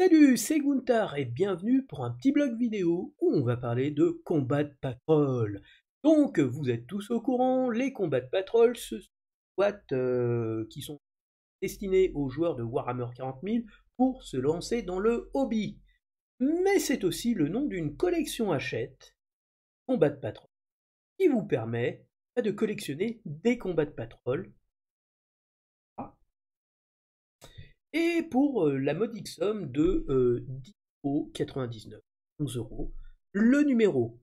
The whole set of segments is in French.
Salut, c'est Gunther et bienvenue pour un petit blog vidéo où on va parler de Combat Patrol. Donc, vous êtes tous au courant, les Combat Patrol, ce sont des boîtes qui sont destinées aux joueurs de Warhammer 40 000 pour se lancer dans le hobby. Mais c'est aussi le nom d'une collection Hachette, Combat Patrol, qui vous permet de collectionner des Combat Patrol. Et pour la modique somme de 10,99 €, 11 €, le numéro.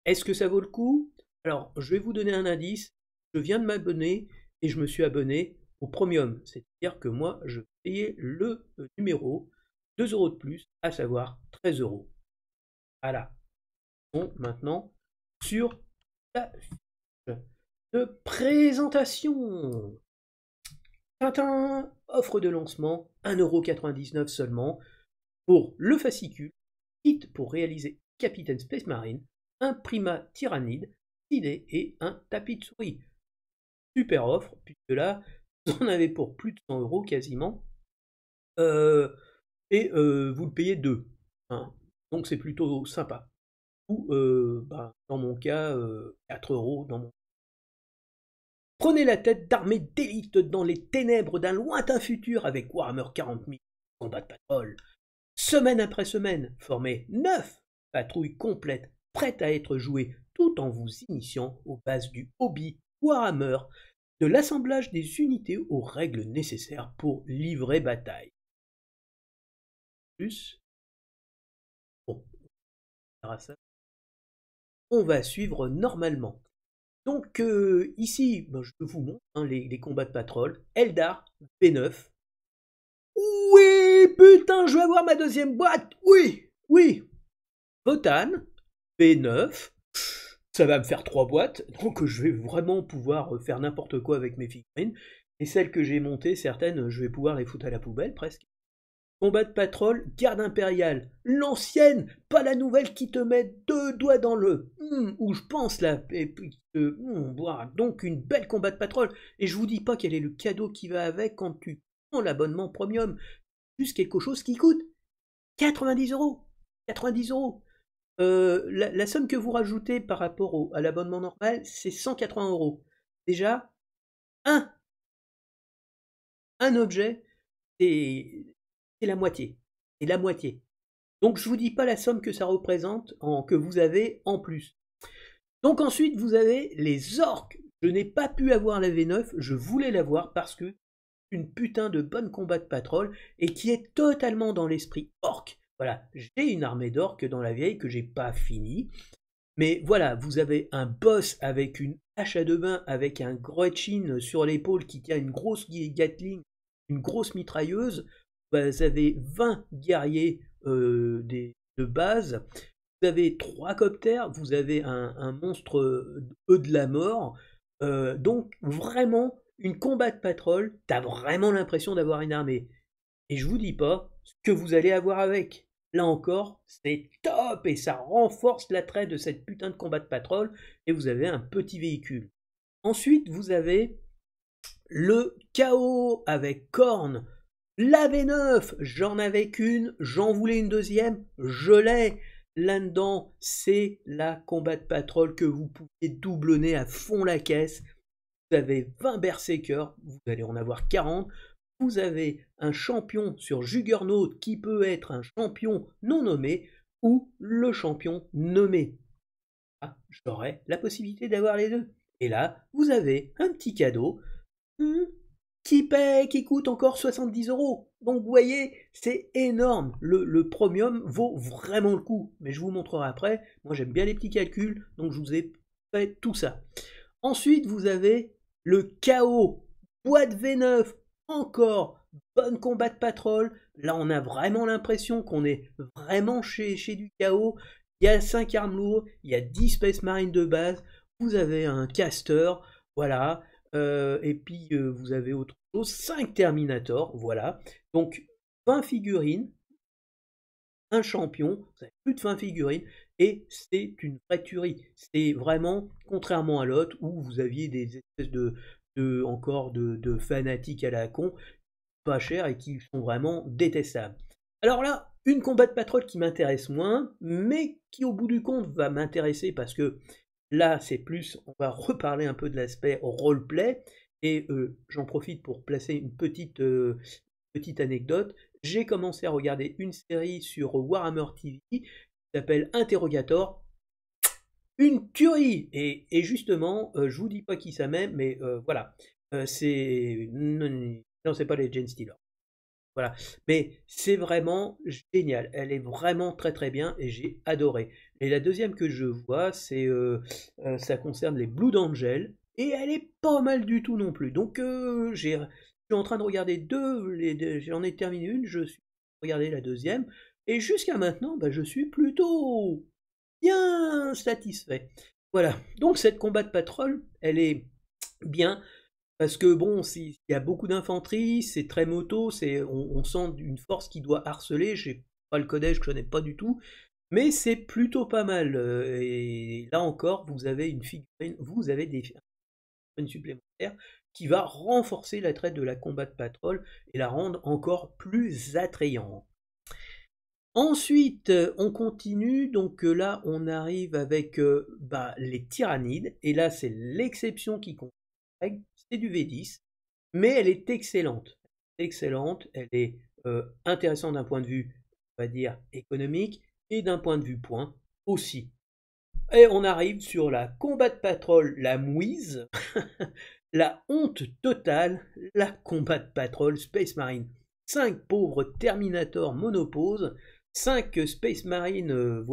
Est-ce que ça vaut le coup? Alors, je vais vous donner un indice. Je viens de m'abonner et je me suis abonné au premium. C'est-à-dire que moi, je payais le numéro 2 € de plus, à savoir 13 €. Voilà. Bon, maintenant, sur la fiche de présentation. Tintin, offre de lancement, 1,99 € seulement, pour le fascicule, kit pour réaliser Capitaine Space Marine, un Prima Tyrannide, idée et un tapis de souris. Super offre, puisque là, vous en avez pour plus de 100 € quasiment, et vous le payez 2. Hein. Donc c'est plutôt sympa. Ou, dans mon cas, 4 € dans mon. Prenez la tête d'armées d'élite dans les ténèbres d'un lointain futur avec Warhammer 40 000 Combat Patrol. Semaine après semaine, formez 9 patrouilles complètes prêtes à être jouées tout en vous initiant aux bases du hobby Warhammer, de l'assemblage des unités aux règles nécessaires pour livrer bataille. Plus, bon, on va suivre normalement. Donc ici, je vous montre les combats de patrol. Eldar, V9. Oui, putain, je vais avoir ma deuxième boîte. Oui, oui. Votan, V9. Ça va me faire 3 boîtes, donc je vais vraiment pouvoir faire n'importe quoi avec mes figurines. Et celles que j'ai montées, certaines, je vais pouvoir les foutre à la poubelle presque. Combat de patrol, garde impériale, l'ancienne, pas la nouvelle qui te met 2 doigts dans le où je pense là, et puis donc une belle combat de patrol. Et je vous dis pas quel est le cadeau qui va avec quand tu prends l'abonnement premium, juste quelque chose qui coûte 90 €. 90 €. La somme que vous rajoutez par rapport à l'abonnement normal, c'est 180 €. Déjà, un objet, c'est la moitié. C'est la moitié. Donc je vous dis pas la somme que ça représente, que vous avez en plus. Donc ensuite, vous avez les orques. Je n'ai pas pu avoir la V9, je voulais l'avoir parce que une putain de bonne combat de patrol et qui est totalement dans l'esprit orc. Voilà, j'ai une armée d'orques dans la vieille que j'ai pas fini. Mais voilà, vous avez un boss avec une hache à deux mains, avec un Gretchin sur l'épaule qui tient une grosse Gatling, une grosse mitrailleuse. Vous avez 20 guerriers de base. Vous avez 3 coptères, vous avez un monstre de la mort. Donc vraiment, une combat de patrol, t'as vraiment l'impression d'avoir une armée. Et je vous dis pas ce que vous allez avoir avec. Là encore, c'est top et ça renforce l'attrait de cette putain de combat de patrol et vous avez un petit véhicule. Ensuite, vous avez le chaos avec corne. La V9, j'en avais qu'une, j'en voulais une deuxième, je l'ai. Là-dedans, c'est la combat de patrol que vous pouvez doublonner à fond la caisse. Vous avez 20 berserkers, vous allez en avoir 40. Vous avez un champion sur Juggernaut qui peut être un champion non nommé ou le champion nommé. Ah, j'aurai la possibilité d'avoir les deux. Et là, vous avez un petit cadeau qui coûte encore 70 €. Donc vous voyez, c'est énorme. Le premium vaut vraiment le coup. Mais je vous montrerai après. Moi j'aime bien les petits calculs, donc je vous ai fait tout ça. Ensuite, vous avez le chaos. Boîte V9, encore bonne combat de patrol. Là, on a vraiment l'impression qu'on est vraiment chez du chaos. Il y a 5 armes lourdes, il y a 10 Space Marines de base, vous avez un caster, voilà, et puis vous avez autre chose, 5 Terminators, voilà. Donc 20 figurines, un champion, vous avez plus de 20 figurines, et c'est une vraie tuerie. C'est vraiment, contrairement à l'autre, où vous aviez des espèces de fanatiques à la con, pas chers et qui sont vraiment détestables. Alors là, une combat de patrol qui m'intéresse moins, mais qui au bout du compte va m'intéresser parce que là, c'est plus, on va reparler un peu de l'aspect roleplay, et j'en profite pour placer une petite anecdote. J'ai commencé à regarder une série sur Warhammer TV qui s'appelle Interrogator. Une tuerie. Et justement, je vous dis pas qui ça met, mais voilà. C'est... Non, c'est pas les Jane Stealer. Voilà. Mais c'est vraiment génial. Elle est vraiment très très bien et j'ai adoré. Et la deuxième que je vois, ça concerne les Blood Angels. Et elle est pas mal du tout non plus. Donc je suis en train de regarder j'en ai terminé une, je suis en train de regarder la deuxième. Et jusqu'à maintenant, bah, je suis plutôt bien satisfait. Voilà. Donc cette combat de patrol, elle est bien. Parce que bon, il y a beaucoup d'infanterie, c'est très moto, on sent une force qui doit harceler. J'ai pas le codage, je connais pas du tout, mais c'est plutôt pas mal. Et là encore, vous avez des figurines supplémentaires qui va renforcer l'attrait de la combat de patrol et la rendre encore plus attrayante. Ensuite, on continue, donc là on arrive avec les tyrannides, et là c'est l'exception qui compte, c'est du V10, mais elle est excellente. Excellente, elle est intéressante d'un point de vue, on va dire, économique, et d'un point de vue point aussi. Et on arrive sur la combat de patrol, la mouise, la honte totale, la combat de patrol Space Marine. 5 pauvres Terminator monoposes, 5 Space Marines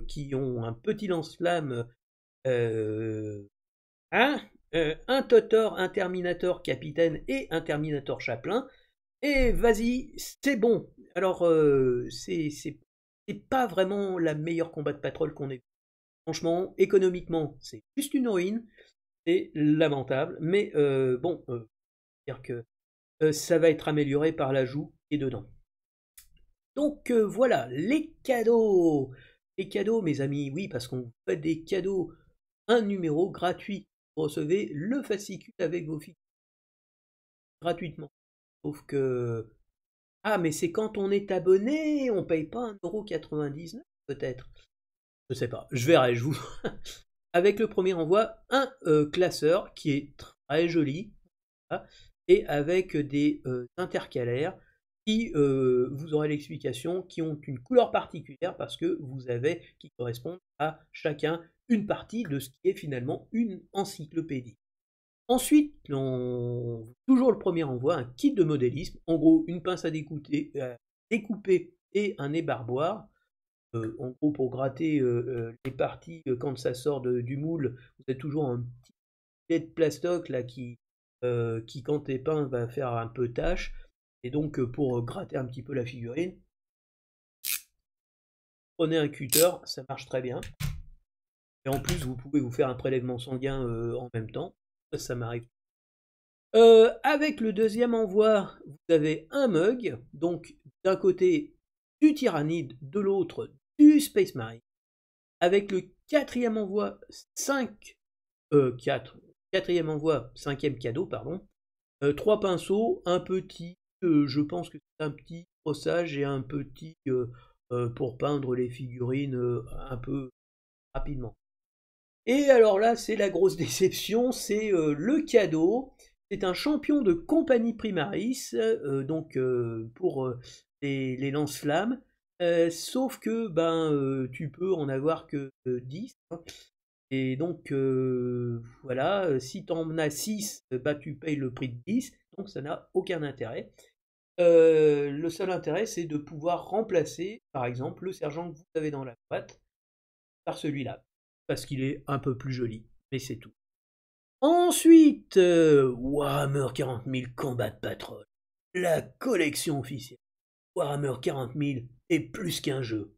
qui ont un petit lance-flamme, un Totor, un Terminator capitaine et un Terminator chaplain. Et vas-y, c'est bon. Alors, c'est pas vraiment la meilleure combat de patrol qu'on ait. Franchement, économiquement, c'est juste une ruine. C'est lamentable. Mais dire que ça va être amélioré par l'ajout qui est dedans. Donc voilà, les cadeaux. Les cadeaux, mes amis, oui, parce qu'on fait des cadeaux. Un numéro gratuit. Vous recevez le fascicule avec vos figurines gratuitement. Sauf que... Ah, mais c'est quand on est abonné, on paye pas 1,99€ peut-être. Je sais pas, je verrai, je vous... Avec le premier envoi, un classeur qui est très joli, voilà, et avec des intercalaires qui, vous aurez l'explication, qui ont une couleur particulière parce que vous avez, qui correspondent à chacun une partie de ce qui est finalement une encyclopédie. Ensuite, toujours le premier envoi, un kit de modélisme, en gros une pince à découper et un ébarboire. En gros, pour gratter les parties quand ça sort du moule, vous avez toujours un petit filet de plastoc là qui quand est peint va faire un peu tâche. Et donc pour gratter un petit peu la figurine, prenez un cutter, ça marche très bien. Et en plus, vous pouvez vous faire un prélèvement sanguin en même temps. Ça m'arrive. Avec le deuxième envoi, vous avez un mug, donc d'un côté du Tyrannide, de l'autre du Space Marine. Avec le quatrième envoi, quatrième envoi, cinquième cadeau, pardon. 3 pinceaux, un petit, je pense que c'est un petit brossage et un petit pour peindre les figurines un peu rapidement. Et alors là, c'est la grosse déception, c'est le cadeau. C'est un champion de compagnie Primaris, pour les lance-flammes. Sauf que tu peux en avoir que 10. Hein. Et donc voilà, si tu en as 6, tu payes le prix de 10, donc ça n'a aucun intérêt. Le seul intérêt, c'est de pouvoir remplacer, par exemple, le sergent que vous avez dans la boîte par celui-là, parce qu'il est un peu plus joli, mais c'est tout. Ensuite, Warhammer 40 000 Combat de Patrol, la collection officielle. Warhammer 40 000 est plus qu'un jeu,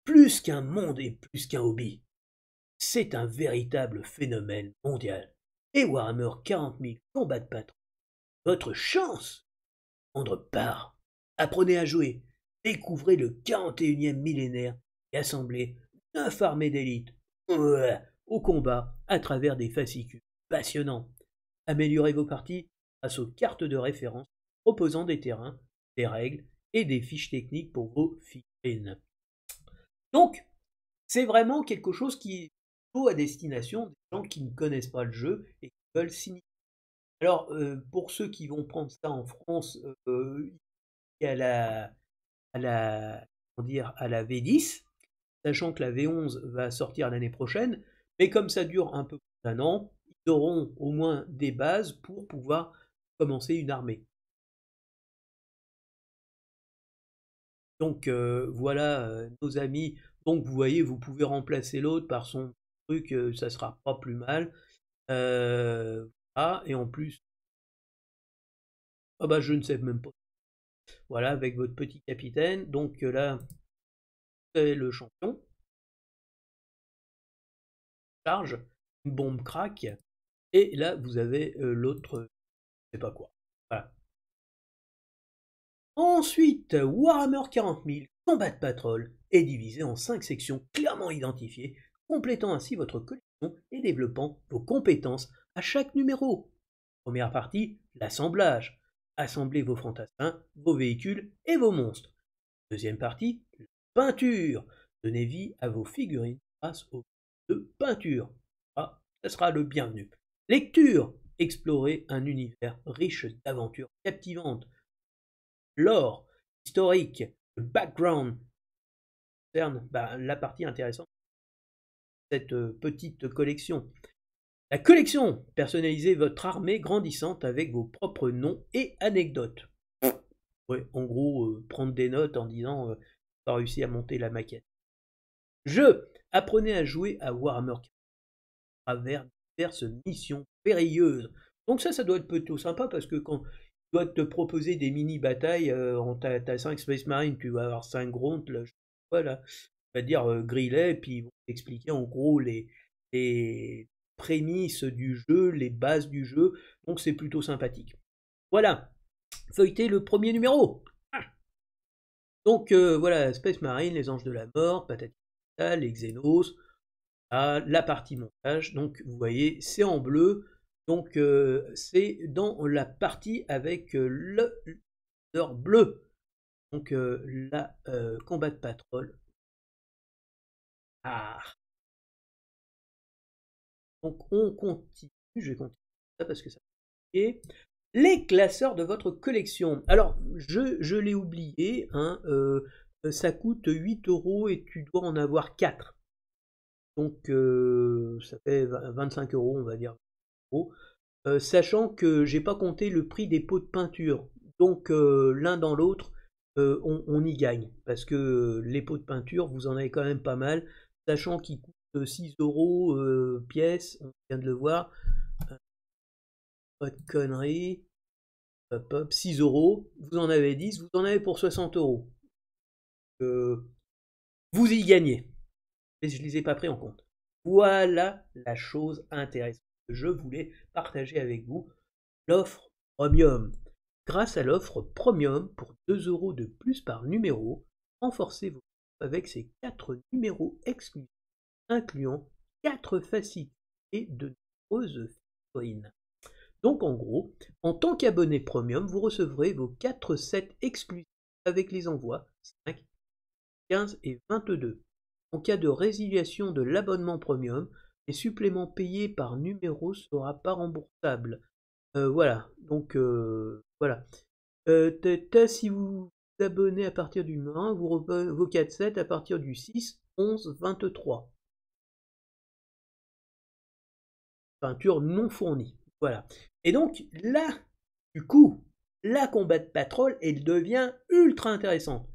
plus qu'un monde et plus qu'un hobby. C'est un véritable phénomène mondial. Et Warhammer 40 000 Combat de Patrol, votre chance de prendre part. Apprenez à jouer, découvrez le 41e millénaire et assemblez 9 armées d'élite au combat à travers des fascicules passionnants. Améliorez vos parties grâce aux cartes de référence proposant des terrains, des règles et des fiches techniques pour vos figurines. Donc, c'est vraiment quelque chose qui est plutôt à destination des gens qui ne connaissent pas le jeu et qui veulent s'initier. Alors, pour ceux qui vont prendre ça en France, il y a à la V10, sachant que la V11 va sortir l'année prochaine, mais comme ça dure un peu plus d'un an, ils auront au moins des bases pour pouvoir commencer une armée. Donc voilà nos amis. Donc vous voyez, vous pouvez remplacer l'autre par son truc, ça sera pas plus mal. Voilà, et en plus, ah bah je ne sais même pas. Voilà, avec votre petit capitaine. Donc là, c'est le champion. Charge, une bombe craque, et là vous avez l'autre, je sais pas quoi. Voilà. Ensuite, Warhammer 40 000 Combat Patrol est divisé en 5 sections clairement identifiées, complétant ainsi votre collection et développant vos compétences à chaque numéro. Première partie, l'assemblage. Assemblez vos fantassins, vos véhicules et vos monstres. Deuxième partie, la peinture. Donnez vie à vos figurines grâce aux de peinture. Ah, ça sera le bienvenu. Lecture. Explorez un univers riche d'aventures captivantes. Lore, historique, le background concerne la partie intéressante de cette petite collection. La collection, personnalisez votre armée grandissante avec vos propres noms et anecdotes. Ouais, en gros, prendre des notes en disant pas réussi à monter la maquette. Jeu, apprenez à jouer à Warhammer à travers diverses missions périlleuses. Donc ça doit être plutôt sympa parce que quand tu dois te proposer des mini-batailles, t'as 5 Space Marines, tu vas avoir 5 Gront, là, je sais pas, là, on va dire Grillet, puis ils vont t'expliquer en gros les prémices du jeu, les bases du jeu, donc c'est plutôt sympathique. Voilà, feuilleter le premier numéro. Donc voilà, Space Marine, les Anges de la Mort, Patati Patata, les Xenos, la partie montage, donc vous voyez, c'est en bleu, donc c'est dans la partie avec le leader bleu, donc la Combat Patrol. Ah. Donc on continue, je vais continuer ça parce que ça est les classeurs de votre collection. Alors, je l'ai oublié, hein, ça coûte 8 € et tu dois en avoir 4. Donc, ça fait 25 €, on va dire. Sachant que j'ai pas compté le prix des pots de peinture. Donc, l'un dans l'autre, on y gagne. Parce que les pots de peinture, vous en avez quand même pas mal. Sachant qu'ils coûtent 6 € pièce, on vient de le voir. Pas de conneries. Hop, hop, 6 €, vous en avez 10, vous en avez pour 60 €. Vous y gagnez. Mais je ne les ai pas pris en compte. Voilà la chose intéressante que je voulais partager avec vous. L'offre premium. Grâce à l'offre premium, pour 2 € de plus par numéro, renforcez vos avec ces 4 numéros exclusifs, incluant 4 fascicules et de nombreuses figurines. Donc en gros, en tant qu'abonné premium, vous recevrez vos 4 sets exclusifs avec les envois 5, 15 et 22. En cas de résiliation de l'abonnement premium, les suppléments payés par numéro ne sera pas remboursable. Voilà, donc voilà. Si vous vous abonnez à partir du 1, vos 4 sets à partir du 6, 11, 23. Peinture non fournie. Voilà. Et donc là, du coup, la Combat Patrol, elle devient ultra intéressante.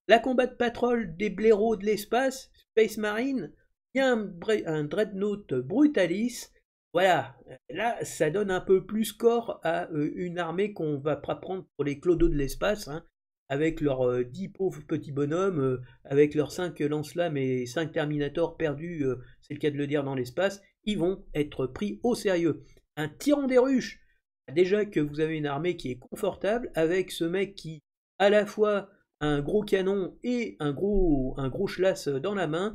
La Combat Patrol des blaireaux de l'espace, Space Marine, il y a un Dreadnought Brutalis. Voilà, là, ça donne un peu plus corps à une armée qu'on va pas prendre pour les clodos de l'espace, hein, avec leurs 10 pauvres petits bonhommes, avec leurs 5 lance-flammes et 5 Terminators perdus, c'est le cas de le dire, dans l'espace. Ils vont être pris au sérieux. Un tyran des ruches, déjà que vous avez une armée qui est confortable, avec ce mec qui, à la fois, a un gros canon et un gros schlass dans la main.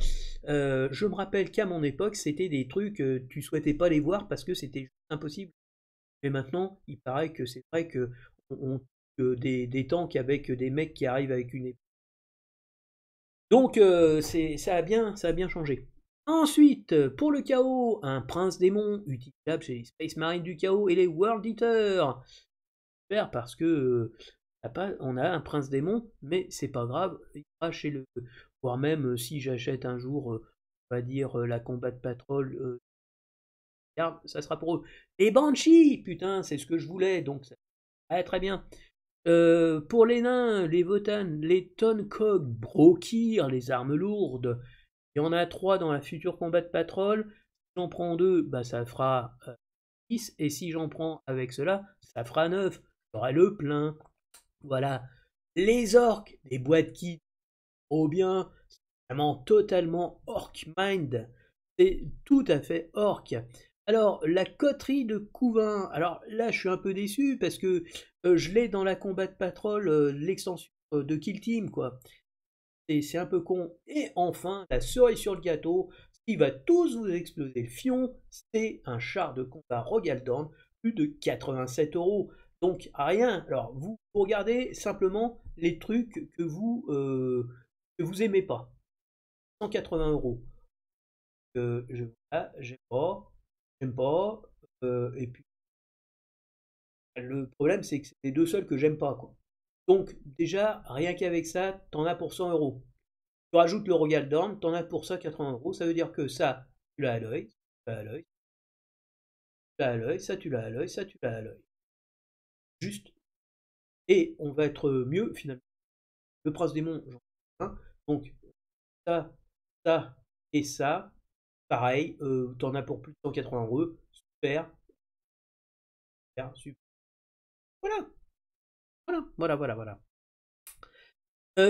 Je me rappelle qu'à mon époque, c'était des trucs, tu souhaitais pas les voir parce que c'était impossible. Mais maintenant, il paraît que c'est vrai que on des tanks avec des mecs qui arrivent avec une épée. Donc ça a bien changé. Ensuite, pour le chaos, un prince démon utilisable chez les Space Marines du chaos et les World Eaters. Super, parce que on a un prince démon, mais c'est pas grave, il sera chez le. Voire même si j'achète un jour, on va dire, la Combat Patrol, ça sera pour eux. Et Banshee, putain, c'est ce que je voulais, donc ça va très bien. Pour les nains, les Votan, les Tonkog, Brokir, les armes lourdes, il y en a 3 dans la future Combat Patrol. Si j'en prends 2, bah ça fera 10, et si j'en prends avec cela, ça fera 9. J'aurai le plein. Voilà. Les orques, les boîtes kits, oh bien, c'est vraiment totalement orc mind. C'est tout à fait orc. Alors, la coterie de Couvin. Alors là, je suis un peu déçu parce que je l'ai dans la Combat Patrol, l'extension de Kill Team, quoi. C'est un peu con. Et enfin, la cerise sur le gâteau, ce qui va tous vous exploser le fion, c'est un char de combat Royal Dawn, plus de 87 €. Donc rien. Alors vous regardez simplement les trucs que vous aimez pas. 180 €. J'aime pas. Et puis le problème c'est que c'est les deux seuls que j'aime pas, quoi. Donc déjà, rien qu'avec ça, t'en as pour 100 €. Tu rajoutes le Royal Dawn, t'en as pour ça 80 €. Ça veut dire que ça, tu l'as à l'œil, tu l'as à l'œil, tu l'as à l'œil, ça tu l'as à l'œil, ça tu l'as à l'œil. Juste. Et on va être mieux finalement. Le Prince Démon, j'en ai un. Donc ça, ça et ça, pareil, t'en as pour plus de 180 €. Super. Super, super. Voilà. Voilà.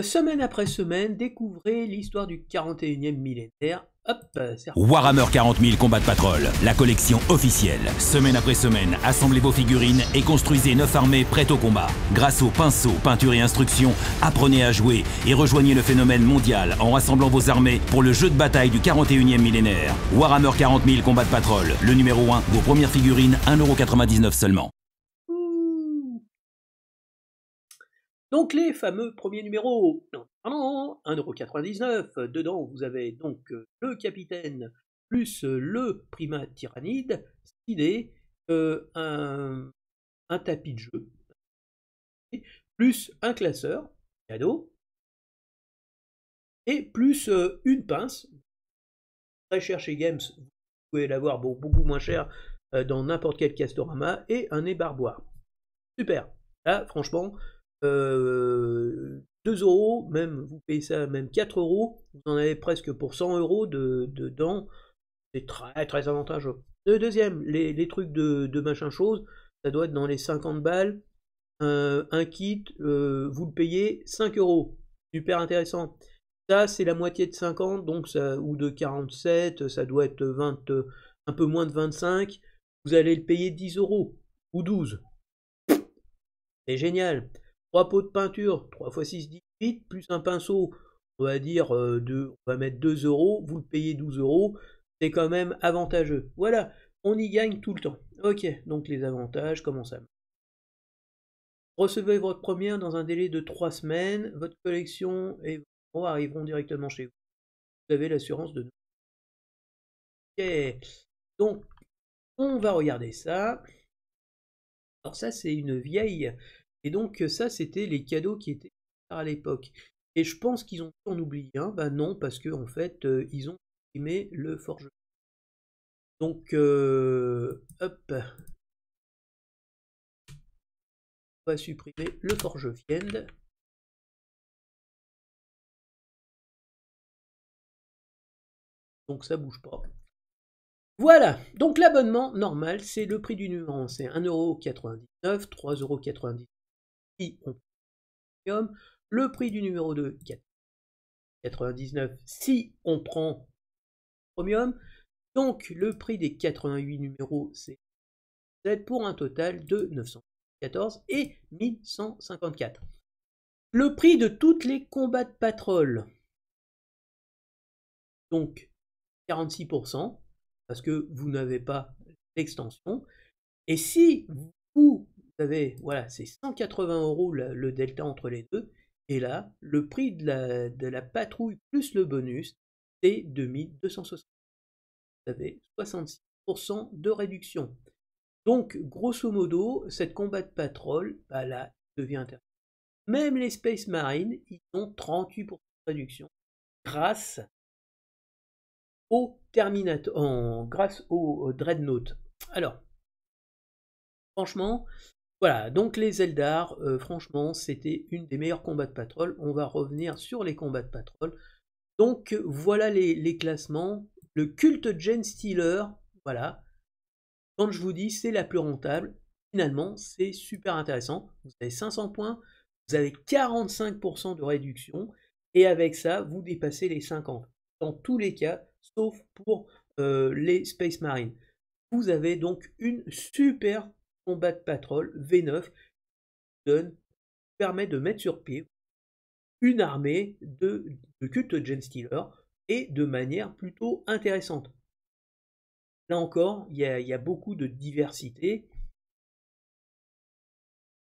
Semaine après semaine, découvrez l'histoire du 41e millénaire. Hop, c'est reparti. Warhammer 40 000 Combat Patrol, la collection officielle. Semaine après semaine, assemblez vos figurines et construisez 9 armées prêtes au combat. Grâce aux pinceaux, peinture et instructions, apprenez à jouer et rejoignez le phénomène mondial en rassemblant vos armées pour le jeu de bataille du 41e millénaire. Warhammer 40 000 Combat Patrol, le numéro 1, vos premières figurines, 1,99 € seulement. Donc les fameux premiers numéros, non, 1,99 €. Dedans, vous avez donc le capitaine plus le primat tyrannide, idée, un tapis de jeu, plus un classeur, cadeau, et plus une pince, très cher chez Games, vous pouvez l'avoir beaucoup moins cher dans n'importe quel Castorama, et un ébarboire. Super, là franchement... 2 €, même vous payez ça même 4 €, vous en avez presque pour 100 € dedans, c'est très très avantageux. Le deuxième, les trucs de machin chose, ça doit être dans les 50 balles, un kit, vous le payez 5 €, super intéressant. Ça c'est la moitié de 50, donc ça, ou de 47, ça doit être 20, un peu moins de 25, vous allez le payer 10 € ou 12. C'est génial. 3 pots de peinture, 3 x 6, 18, plus un pinceau, on va dire, on va mettre 2 €, vous le payez 12 €, c'est quand même avantageux. Voilà, on y gagne tout le temps. Ok, donc les avantages, comment ça marche? Recevez votre première dans un délai de 3 semaines, votre collection et vos euros arriveront directement chez vous. Vous avez l'assurance de nous. Ok, donc on va regarder ça. Alors ça, c'est une vieille... Et donc ça, c'était les cadeaux qui étaient à l'époque. Et je pense qu'ils ont pu en oublier un. Bah non, parce qu'en fait, ils ont supprimé le forge. Donc, hop. On va supprimer le forge Fiend. Donc ça bouge pas. Voilà, donc l'abonnement normal, c'est le prix du numéro 1, c'est 1,99 €, 3,90 € si on prend le prix du numéro 2, 4,99 € si on prend Premium. Donc le prix des 88 numéros, c'est pour un total de 914 et 1154. Le prix de toutes les combats de patrol, donc 46%, parce que vous n'avez pas l'extension. Et si vous vous avez, voilà, c'est 180 € le delta entre les deux. Et là, le prix de la patrouille plus le bonus, c'est 2260. Vous avez 66% de réduction. Donc, grosso modo, cette combat de patrol, bah là, devient intéressant. Même les Space Marines, ils ont 38% de réduction grâce au Terminator, grâce au Dreadnought. Alors, franchement, voilà, donc les Eldar, franchement, c'était une des meilleures combats de patrol. On va revenir sur les combats de patrol. Donc, voilà les classements. Le Culte Genestealer, voilà. Quand je vous dis c'est la plus rentable, finalement, c'est super intéressant. Vous avez 500 points, vous avez 45% de réduction, et avec ça, vous dépassez les 50. Dans tous les cas, sauf pour les Space Marines. Vous avez donc une super combat de patrol V9 qui permet de mettre sur pied une armée de Culte Genestealer et de manière plutôt intéressante. Là encore, il y a beaucoup de diversité.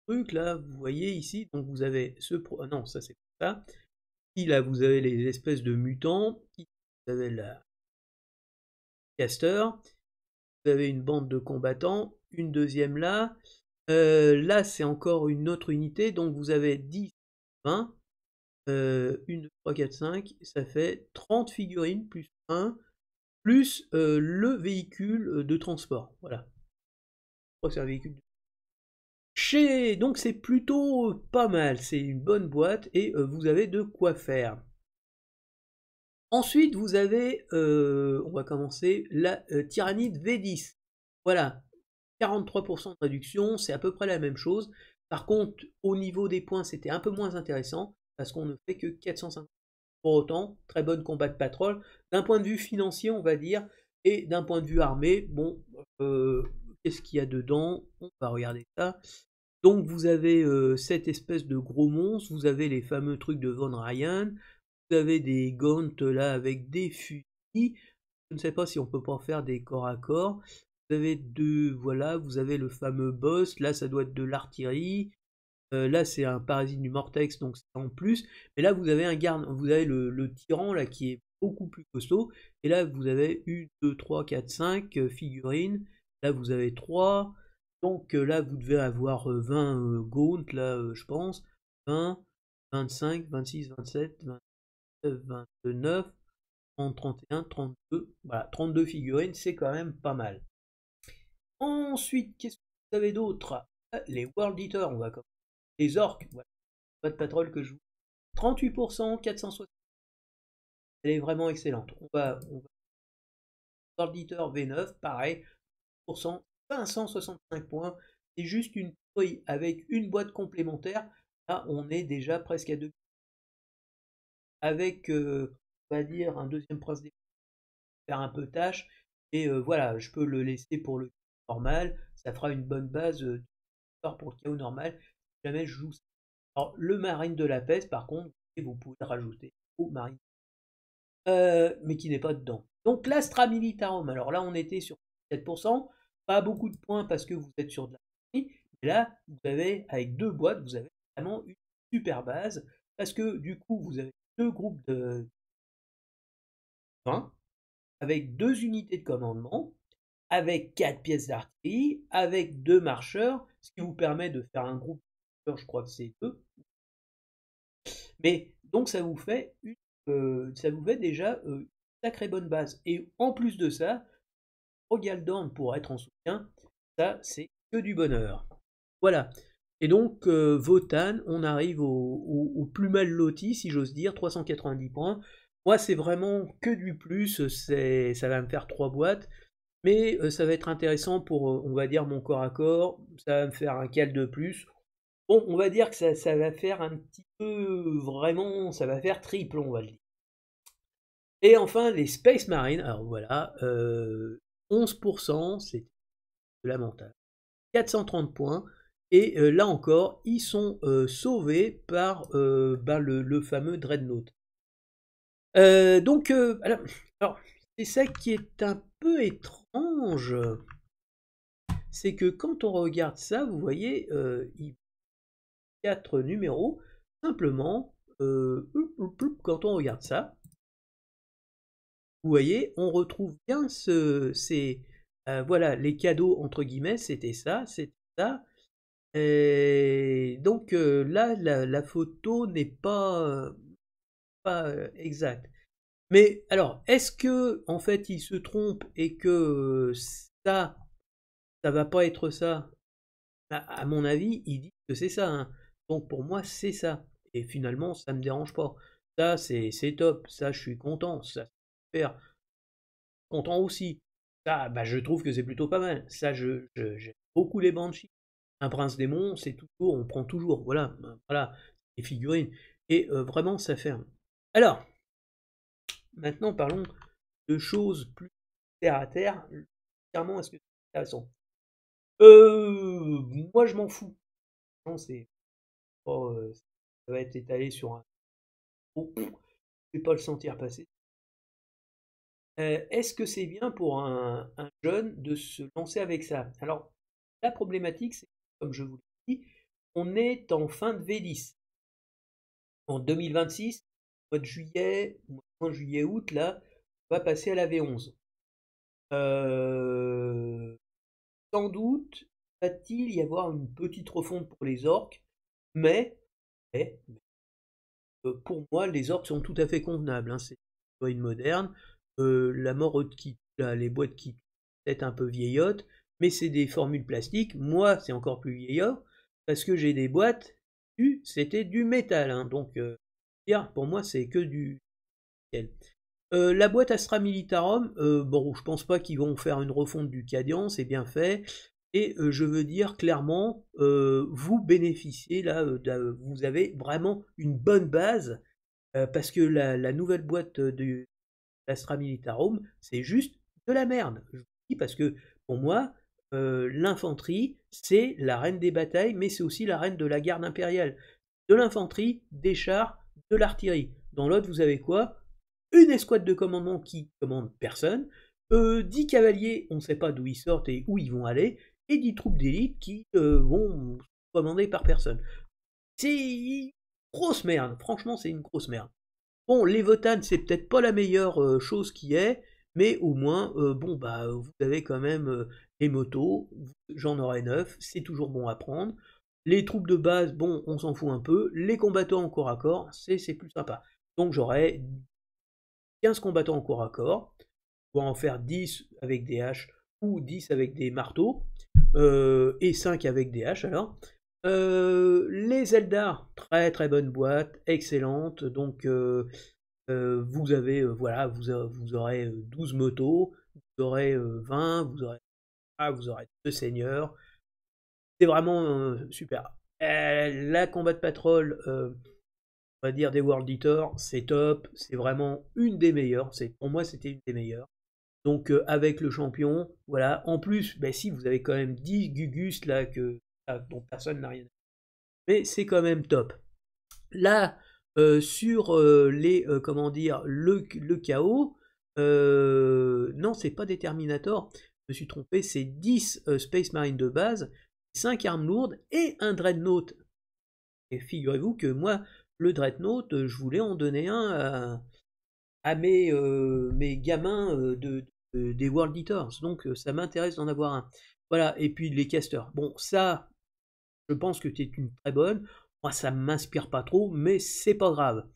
Là, vous voyez ici, donc vous avez ce... non, ça c'est pas ça. Ici, là, vous avez les espèces de mutants. Ici, vous avez la caster. Vous avez une bande de combattants. Une deuxième là. Là, c'est encore une autre unité. Donc, vous avez 10, 20. 1, 2, 3, 4, 5. Ça fait 30 figurines plus 1. Plus le véhicule de transport. Voilà. Je crois que c'est un véhicule. Donc c'est plutôt pas mal. C'est une bonne boîte et vous avez de quoi faire. Ensuite, vous avez, on va commencer, la Tyrannide V10. Voilà. 43% de réduction, c'est à peu près la même chose. Par contre, au niveau des points, c'était un peu moins intéressant parce qu'on ne fait que 450. Pour autant, très bonne combat de patrol. D'un point de vue financier, on va dire, et d'un point de vue armé, bon, qu'est-ce qu'il y a dedans? On va regarder ça. Donc vous avez cette espèce de gros monstre, vous avez les fameux trucs de Von Ryan, vous avez des Gaunt là avec des fusils, je ne sais pas si on peut pas faire des corps à corps. Vous avez voilà, vous avez le fameux boss, là ça doit être de l'artillerie. Là c'est un parasite du Mortex, donc c'est en plus. Mais là vous avez vous avez le tyran là qui est beaucoup plus costaud. Et là vous avez 1, 2, 3, 4, 5 figurines. Là vous avez 3. Donc là vous devez avoir 20 Gaunt là je pense. 20, 25, 26, 27, 29, 29, 30, 31, 32. Voilà, 32 figurines, c'est quand même pas mal. Ensuite, qu'est-ce que vous avez d'autre? Les World Eaters, on va commencer. Les orques, voilà. Pas de patrol que je vous. 38%, 460. Elle est vraiment excellente. On va World Eater V9, pareil, 565 points. C'est juste une feuille avec une boîte complémentaire. Là, on est déjà presque à 2. Avec, on va dire, un deuxième prince des faire un peu tâche. Et voilà, je peux le laisser pour le normal. Ça fera une bonne base pour le chaos normal. Si jamais je joue. Alors, le marine de la peste, par contre, vous pouvez le rajouter au marine. Mais qui n'est pas dedans. Donc, l'Astra Militarum. Alors là, on était sur 7%. Pas beaucoup de points parce que vous êtes sur de la partie. Mais là, vous avez, avec 2 boîtes, vous avez vraiment une super base. Parce que du coup, vous avez 2 groupes de 20 avec 2 unités de commandement, avec 4 pièces d'artillerie, avec 2 marcheurs, ce qui vous permet de faire un groupe de marcheurs, je crois que c'est 2. Mais donc ça vous fait déjà une sacrée bonne base. Et en plus de ça, Rogaldorn pour être en soutien, ça c'est que du bonheur. Voilà. Et donc Votann, on arrive au plus mal loti, si j'ose dire, 390 points. Moi c'est vraiment que du plus, ça va me faire 3 boîtes. Mais ça va être intéressant pour, on va dire, mon corps à corps. Ça va me faire un cal de plus. Bon, on va dire que ça va faire un petit peu, vraiment, ça va faire triple, on va le dire. Et enfin, les Space Marines. Alors voilà, 11%, c'est lamentable. 430 points. Et là encore, ils sont sauvés par le fameux Dreadnought. Donc, alors c'est ça qui est un peu étrange. c'est que quand on regarde ça, vous voyez, il y a 4 numéros, simplement, quand on regarde ça, vous voyez, on retrouve bien voilà, les cadeaux, entre guillemets, c'était ça, c'était ça. Et donc là, la photo n'est pas exacte. Mais alors, est-ce que en fait il se trompe et que ça va pas être ça? À mon avis, il dit que c'est ça, hein. Donc pour moi, c'est ça. Et finalement, ça me dérange pas. Ça, c'est top. Ça, je suis content. Ça, c'est super. Content aussi. Ça, bah, je trouve que c'est plutôt pas mal. Ça, j'aime beaucoup les Banshees. Un prince démon, c'est toujours, on prend toujours. Voilà, voilà, les figurines. Et vraiment, ça ferme. Alors, maintenant, parlons de choses plus terre à terre. Clairement, est-ce que c'est intéressant? Moi, je m'en fous. Non, c'est pas, ça va être étalé sur un. Oh, je vais pas le sentir passer. Est-ce que c'est bien pour un jeune de se lancer avec ça? Alors, la problématique, c'est, comme je vous l'ai dit, on est en fin de V10. En 2026, mois de juillet, mois de juillet, août, là, on va passer à la V11. Sans doute va-t-il y avoir une petite refonte pour les orques, mais, pour moi, les orques sont tout à fait convenables, hein. C'est une figurine moderne. La mort de kit, là, les boîtes qui peut-être un peu vieillottes, mais c'est des formules plastiques. Moi, c'est encore plus vieillot, parce que j'ai des boîtes, c'était du métal, hein. Donc, pour moi, c'est que du nickel. La boîte Astra Militarum, bon, je pense pas qu'ils vont faire une refonte du Cadian, c'est bien fait. Et je veux dire clairement, vous bénéficiez là, vous avez vraiment une bonne base, parce que la nouvelle boîte de l'Astra Militarum, c'est juste de la merde. Je vous dis parce que pour moi, l'infanterie, c'est la reine des batailles, mais c'est aussi la reine de la garde impériale. De l'infanterie, des chars, de l'artillerie. Dans l'autre, vous avez quoi? Une escouade de commandement qui commande personne, 10 cavaliers, on ne sait pas d'où ils sortent et où ils vont aller, et 10 troupes d'élite qui vont commander par personne. C'est une grosse merde, franchement c'est une grosse merde. Bon, les Votan, c'est peut-être pas la meilleure chose qui est, mais au moins, bon, bah, vous avez quand même les motos, j'en aurai 9, c'est toujours bon à prendre. Les troupes de base, bon, on s'en fout un peu. Les combattants en corps à corps, c'est plus sympa. Donc j'aurai 15 combattants en corps à corps, on va en faire 10 avec des haches ou 10 avec des marteaux, et 5 avec des haches alors. Les Eldar, très très bonne boîte, excellente, donc vous avez, voilà, vous aurez 12 motos, vous aurez 20, vous aurez 2 seigneurs, c'est vraiment super. La combat de patrol, on va dire des World Eaters, c'est top, c'est vraiment une des meilleures, pour moi c'était une des meilleures. Donc avec le champion, voilà, en plus, ben, si vous avez quand même 10 Gugus là, dont personne n'a rien à dire, mais c'est quand même top. Là, sur comment dire, le chaos, non, c'est pas des Terminator, je me suis trompé, c'est 10 Space Marine de base, 5 armes lourdes et un Dreadnought. Et figurez-vous que moi, le Dreadnought, je voulais en donner un à mes gamins des World Eaters, donc ça m'intéresse d'en avoir un. Voilà, et puis les casters. Bon, ça, je pense que c'est une très bonne. Moi, ça m'inspire pas trop, mais c'est pas grave.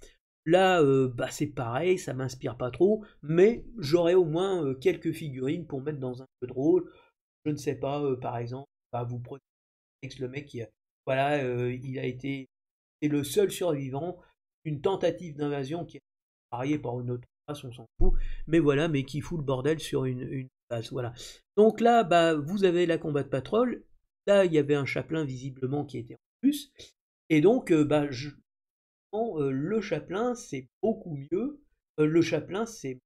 Là, bah, c'est pareil, ça m'inspire pas trop, mais j'aurai au moins quelques figurines pour mettre dans un jeu de rôle. Je ne sais pas, par exemple, bah, vous prenez le mec qui, voilà, il a été, c'est le seul survivant d'une tentative d'invasion qui est variée par une autre race, on s'en fout, mais voilà, mais qui fout le bordel sur une base, voilà. Donc là, bah, vous avez la combat de patrol. Là, il y avait un chaplain visiblement qui était en plus, et donc, bah, le chaplain, c'est beaucoup mieux. Le chaplain, c'est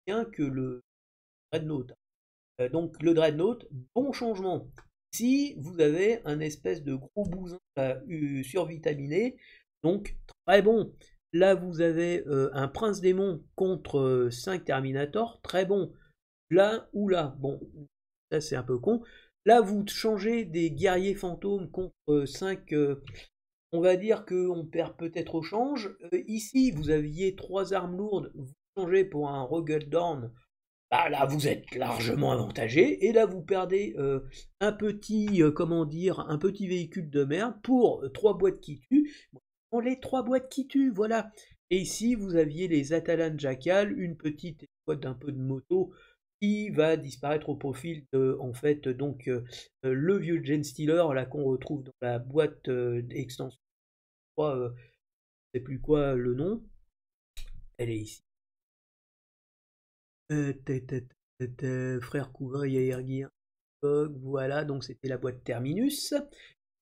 bien que le dreadnought. Donc, le dreadnought, bon changement. Si vous avez un espèce de gros bousin survitaminé, donc très bon. Là, vous avez un prince démon contre 5 Terminator, très bon. Là ou là, bon, ça c'est un peu con. Là, vous changez des guerriers fantômes contre 5. On va dire qu'on perd peut-être au change. Ici, vous aviez 3 armes lourdes. Vous changez pour un Roggeldorn. Bah, là, vous êtes largement avantagé. Et là, vous perdez un petit, comment dire, un petit véhicule de merde pour 3 boîtes qui tuent. Bon, les 3 boîtes qui tuent, voilà. Et ici, vous aviez les Atalan Jackal, une petite boîte d'un peu de moto qui va disparaître au profil de, en fait, donc le vieux Gen Stealer, là qu'on retrouve dans la boîte d'extension. Je ne sais plus quoi le nom. Elle est ici. Frère Couvain, Yairgir, voilà, donc c'était la boîte Terminus.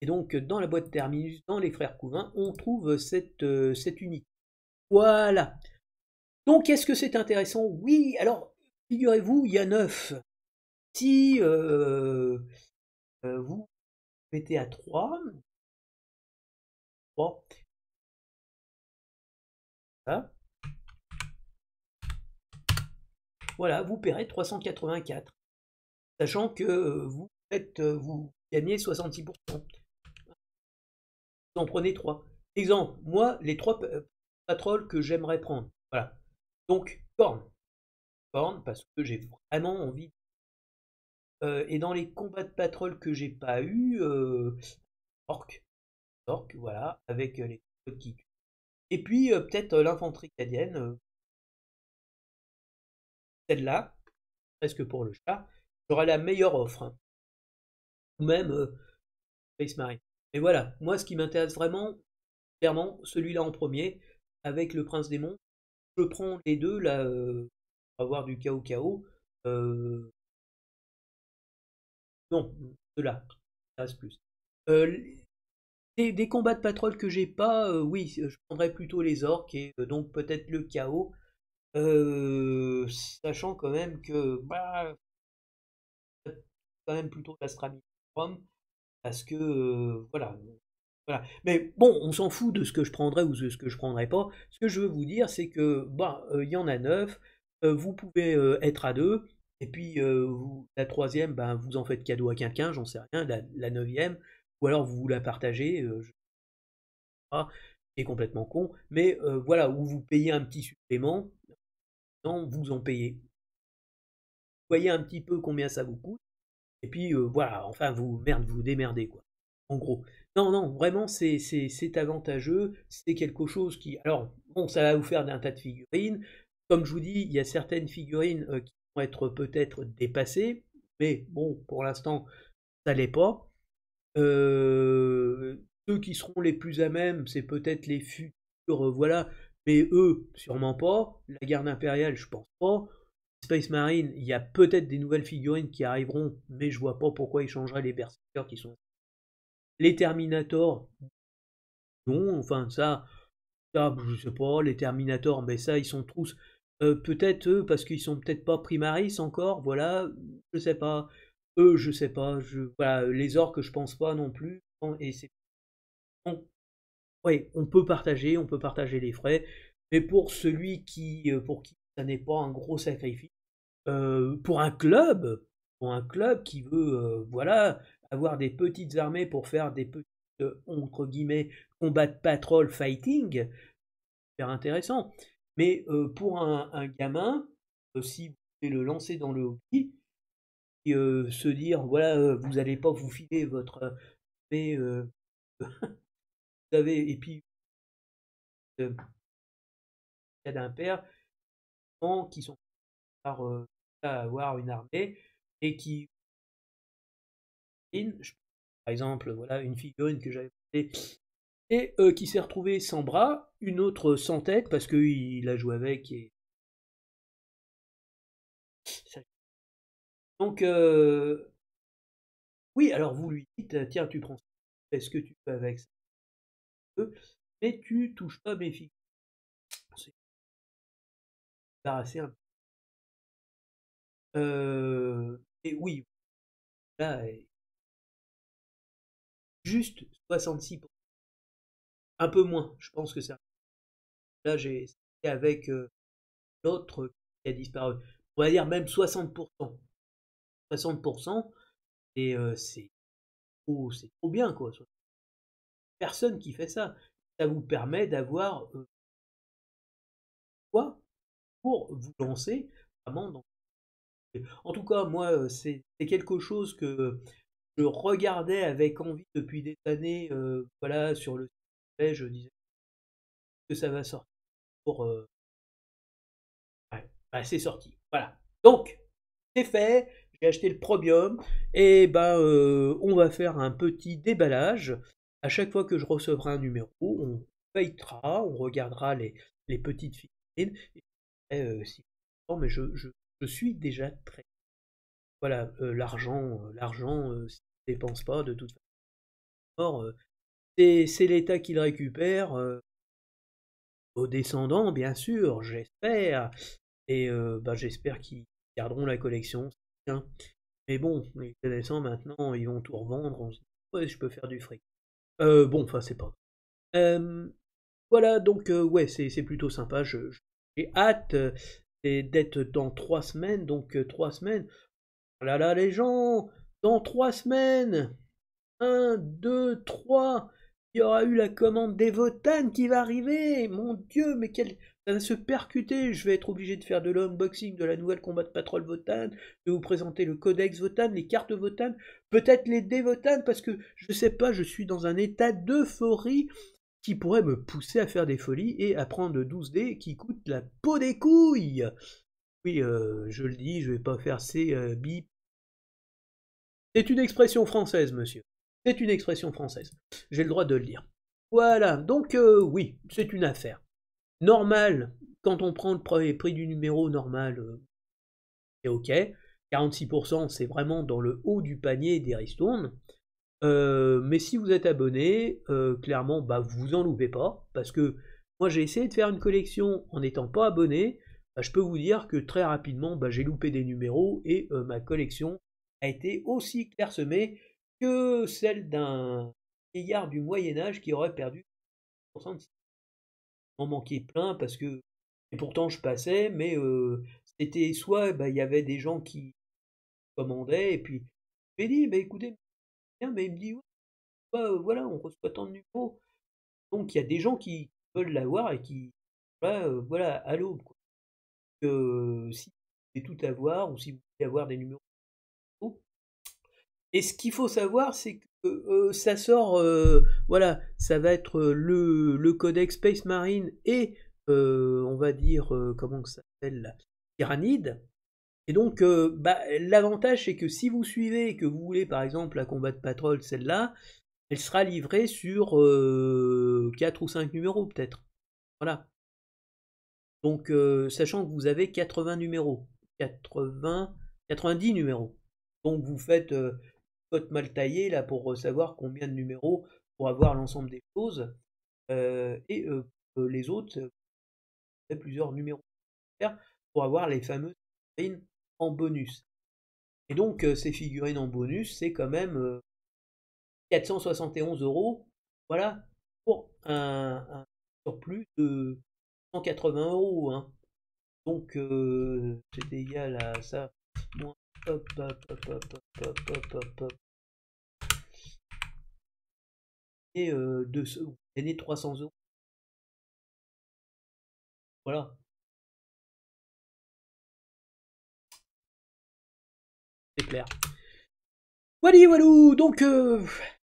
Et donc dans la boîte Terminus, dans les Frères Couvain, on trouve cette unité. Voilà. Donc est-ce que c'est intéressant? Oui, alors figurez-vous, il y a 9. Si vous mettez à 3, voilà, vous paierez 384. Sachant que vous gagnez 66%. Vous en prenez 3. Exemple, moi, les 3 patrols que j'aimerais prendre. Voilà. Donc, Korn. Korn, parce que j'ai vraiment envie. Et dans les combats de patrol que j'ai pas eu, Orc, voilà, avec les qui tuent. Et puis, peut-être l'infanterie cadienne, celle-là, presque pour le chat, j'aurai la meilleure offre. Hein. Ou même Space Marine. Mais voilà, moi, ce qui m'intéresse vraiment, clairement, celui-là en premier, avec le Prince Démon. Je prends les deux, là, pour avoir du chaos. Non, ceux-là, ça reste plus. Des combats de patrol que j'ai pas, oui, je prendrais plutôt les orques et donc peut-être le chaos. Sachant quand même que, bah, quand même plutôt l'Astramie parce que, voilà. Voilà. Mais bon, on s'en fout de ce que je prendrais ou de ce que je prendrais pas. Ce que je veux vous dire, c'est que bah, il y en a 9, vous pouvez être à 2, et puis la troisième, ben, vous en faites cadeau à quelqu'un, j'en sais rien, la 9e, ou alors vous la partagez, je sais pas, c'est complètement con, mais voilà, où vous payez un petit supplément, non, vous en payez. Vous voyez un petit peu combien ça vous coûte, et puis voilà, enfin vous démerdez quoi. En gros. Non, non, vraiment c'est avantageux, c'est quelque chose qui. Alors, bon, ça va vous faire un tas de figurines. Comme je vous dis, il y a certaines figurines qui vont être peut-être dépassées, mais bon, pour l'instant, ça l'est pas. Ceux qui seront les plus à même, c'est peut-être les futurs, voilà, mais eux, sûrement pas. La garde impériale, je pense pas. Space Marine, il y a peut-être des nouvelles figurines qui arriveront, mais je vois pas pourquoi ils changeraient les berserkers qui sont. Les Terminators, non, enfin ça, je sais pas, les Terminators, mais ça, ils sont tous. Peut-être eux, parce qu'ils sont peut-être pas Primaris encore, voilà, je sais pas. Eux, je sais pas, voilà, les orques, je pense pas non plus. Et c'est. Oui, on peut partager les frais, mais pour celui pour qui ça n'est pas un gros sacrifice, pour un club qui veut, voilà, avoir des petites armées pour faire des petits, entre guillemets, combats de patrol fighting, super intéressant. Mais pour un gamin, si vous voulez le lancer dans le hobby, et se dire, voilà, vous n'allez pas vous filer votre mais, vous avez, et puis, il y a d'un père qui sont par avoir une armée et qui, par exemple, voilà une figurine que j'avais portée et qui s'est retrouvée sans bras, une autre sans tête parce qu'il a joué avec et donc oui, alors vous lui dites tiens tu prends ça, fais ce que tu peux avec ça, mais tu touches pas mes figurines. C'est assez et oui, là juste 66%. Un peu moins, je pense que ça. Là, j'ai essayé avec l'autre qui a disparu. On va dire même 60%. 60%. Et c'est trop bien, quoi. Personne qui fait ça. Ça vous permet d'avoir quoi pour vous lancer vraiment dans... En tout cas, moi, c'est quelque chose que je regardais avec envie depuis des années, voilà, sur le site, je disais que ça va sortir pour... ouais, bah, c'est sorti, voilà. Donc, c'est fait, j'ai acheté le Probium, et ben, on va faire un petit déballage. À chaque fois que je recevrai un numéro, on feuilletera, on regardera les petites figurines, et si... non, mais je suis déjà très... Voilà, l'argent, si on ne dépense pas, de toute façon, c'est l'État qui le récupère, aux descendants, bien sûr, j'espère, et bah, j'espère qu'ils garderont la collection, c'est bien. Mais bon, les connaissants maintenant, ils vont tout revendre, on se dit, ouais, je peux faire du fric. Bon, enfin, c'est pas grave. Voilà, donc, ouais, c'est plutôt sympa, j'ai hâte d'être dans 3 semaines, donc 3 semaines. Oh là là, les gens, dans 3 semaines, 1, 2, 3, il y aura eu la commande des Votan qui va arriver. Mon Dieu, mais ça va se percuter. Je vais être obligé de faire de l'unboxing de la nouvelle Combat Patrol Votan, de vous présenter le codex Votan, les cartes Votan, peut-être les dés Votan, parce que je sais pas, je suis dans un état d'euphorie qui pourrait me pousser à faire des folies et à prendre 12 dés qui coûtent la peau des couilles. Oui, je le dis, je vais pas faire ces bip. C'est une expression française, monsieur. C'est une expression française. J'ai le droit de le dire. Voilà, donc oui, c'est une affaire. Normal, quand on prend le prix du numéro normal, c'est ok. 46%, c'est vraiment dans le haut du panier des ristournes. Mais si vous êtes abonné, clairement, bah, vous en loupez pas. Parce que moi, j'ai essayé de faire une collection en n'étant pas abonné. Bah, je peux vous dire que très rapidement, bah, j'ai loupé des numéros et ma collection a été aussi clairsemée que celle d'un vieillard du Moyen-Âge qui aurait perdu 66. Il m'en manquait plein parce que. Et pourtant, je passais, mais c'était soit bah, il y avait des gens qui commandaient, et puis je lui ai dit, bah, écoutez, bien, mais il me dit, ouais, voilà, on reçoit tant de numéros. Donc il y a des gens qui veulent l'avoir et qui, voilà, à l'aube, quoi. Si vous voulez tout avoir, ou si vous voulez avoir des numéros. Et ce qu'il faut savoir, c'est que ça sort, voilà, ça va être le codex Space Marine et, on va dire, comment ça s'appelle, la Tyrannide. Et donc, bah, l'avantage, c'est que si vous suivez et que vous voulez, par exemple, la Combat Patrol, celle-là, elle sera livrée sur 4 ou 5 numéros, peut-être. Voilà. Donc, sachant que vous avez 80 numéros, 90 numéros. Donc, vous faites cote mal taillée là pour savoir combien de numéros pour avoir l'ensemble des choses. Et les autres, vous avez plusieurs numéros pour avoir les fameuses figurines en bonus. Et donc, ces figurines en bonus, c'est quand même 471 €, voilà, pour un surplus de 180 €. Hein. Donc, c'est égal à ça. Moins, hop, hop, hop, hop, hop, hop, hop, hop. Et vous gagnez 300 €. Voilà. C'est clair. Walou, donc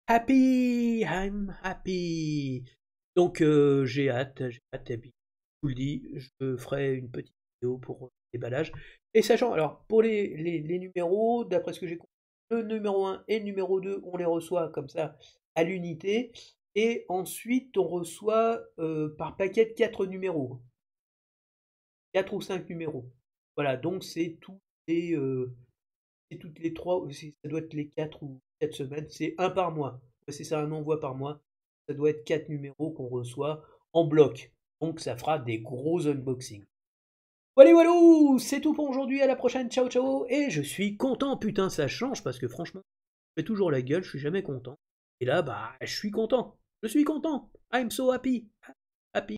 happy, I'm happy. Donc j'ai hâte, et puis je vous le dis, je ferai une petite vidéo pour déballage. Et sachant, alors pour les numéros, d'après ce que j'ai compris, le numéro 1 et le numéro 2, on les reçoit comme ça à l'unité. Et ensuite, on reçoit par paquet de 4 numéros. 4 ou 5 numéros. Voilà, donc c'est toutes les 3, ça doit être les 4 ou 4 semaines, c'est un par mois. C'est ça, un envoi par mois. Ça doit être 4 numéros qu'on reçoit en bloc. Donc ça fera des gros unboxings. Voilà, c'est tout pour aujourd'hui, à la prochaine, ciao ciao. Et je suis content, putain, ça change parce que franchement, je fais toujours la gueule, je suis jamais content. Et là, bah, je suis content. Je suis content. I'm so happy. Happy.